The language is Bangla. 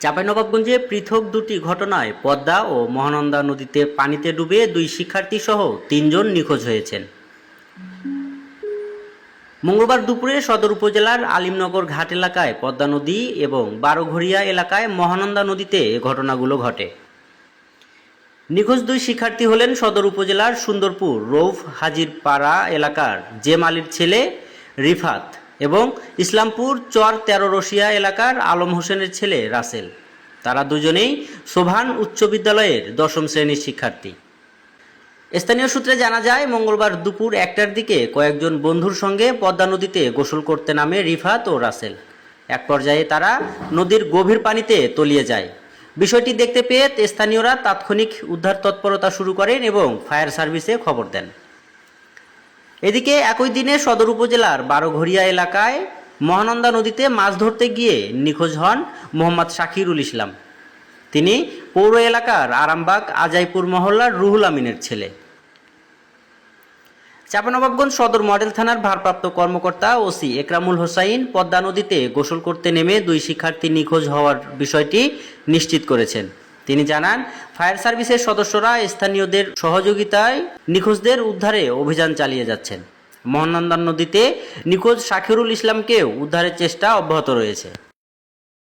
চাঁপাইনবাবগঞ্জে পৃথক দুটি ঘটনায় পদ্মা ও মহানন্দা নদীতে পানিতে ডুবে 2 শিক্ষার্থী সহ 3 জন নিখোঁজ হয়েছেন। মঙ্গলবার দুপুরে সদর উপজেলার আলিমনগর ঘাট এলাকায় পদ্মা নদী এবং বারোঘরিয়া এলাকায় মহানন্দা নদীতে এ ঘটনাগুলো ঘটে। নিখোঁজ 2 শিক্ষার্থী হলেন সদর উপজেলার সুন্দরপুর রৌফ হাজিরপাড়া এলাকার জেম আলীর ছেলে রিফাত এবং ইসলামপুর চর 13 রশিয়া এলাকার আলম হোসেনের ছেলে রাসেল। তারা দুজনেই সোভান উচ্চ বিদ্যালয়ের 10ম শ্রেণীর শিক্ষার্থী। স্থানীয় সূত্রে জানা যায়, মঙ্গলবার দুপুর 1টার দিকে কয়েকজন বন্ধুর সঙ্গে পদ্মা নদীতে গোসল করতে নামে রিফাত ও রাসেল। এক পর্যায়ে তারা নদীর গভীর পানিতে তলিয়ে যায়। বিষয়টি দেখতে পেয়ে স্থানীয়রা তাৎক্ষণিক উদ্ধার তৎপরতা শুরু করেন এবং ফায়ার সার্ভিসে খবর দেন। এদিকে একই দিনে সদর উপজেলার বারোঘরিয়া এলাকায় মহানন্দা নদীতে মাছ ধরতে গিয়ে নিখোঁজ হন মোহাম্মদ শাকিরুল ইসলাম। তিনি পৌর এলাকার আরামবাগ আজাইপুর মহল্লার রুহুল আমিনের ছেলে। চাঁপাইনবাবগঞ্জ সদর মডেল থানার ভারপ্রাপ্ত কর্মকর্তা ওসি একরামুল হোসাইন পদ্মা নদীতে গোসল করতে নেমে 2 শিক্ষার্থী নিখোঁজ হওয়ার বিষয়টি নিশ্চিত করেছেন। তিনি জানান, ফায়ার সার্ভিসের সদস্যরা স্থানীয়দের সহযোগিতায় নিখোঁজদের উদ্ধারে অভিযান চালিয়ে যাচ্ছেন। মহানন্দা নদীতে নিখোঁজ শাকিরুল ইসলামকেও উদ্ধারের চেষ্টা অব্যাহত রয়েছে।